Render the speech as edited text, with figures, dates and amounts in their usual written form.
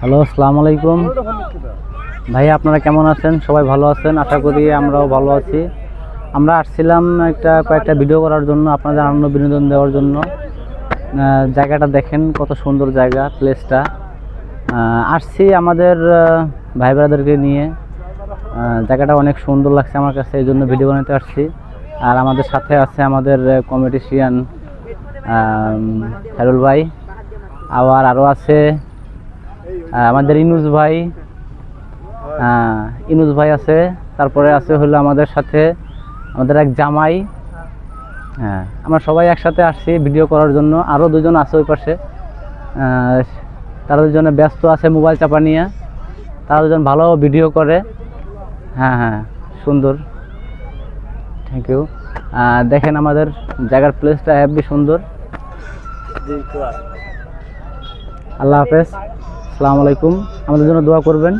Hello, আসসালামু আলাইকুম ভাই, আপনারা কেমন আছেন? সবাই ভালো আছেন? আশা করি আমরাও ভালো আছি। আমরা আসছিলাম কয়েকটা ভিডিও করার জন্য, আপনাদের আনন্দ বিনোদন দেওয়ার জন্য। জায়গাটা দেখেন, কত সুন্দর জায়গা, প্লেসটা। আসছি আমাদের ভাই ব্রাদারকে নিয়ে। জায়গাটা অনেক সুন্দর লাগছে আমার কাছে, এই জন্য ভিডিও বানাতে আসছি। আর আমাদের সাথে আছে আমাদের কমেডিশিয়ান খায়রুল ভাই, আরও আছে আমাদের ইনুস ভাই আছে। তারপরে আছে হলো আমাদের সাথে আমাদের এক জামাই। আমরা সবাই একসাথে আসছি ভিডিও করার জন্য। আরও দুজন আছে ওই পাশে, তারা দুজনে ব্যস্ত আছে মোবাইল চাপা নিয়ে। তারা দুজন ভালো ভিডিও করে। হ্যাঁ, সুন্দর, থ্যাংক ইউ। দেখেন আমাদের জায়গার প্লেসটা হেবি সুন্দর। আল্লাহ হাফেজ, আসসালামু আলাইকুম। আমাদের জন্য দোয়া করবেন।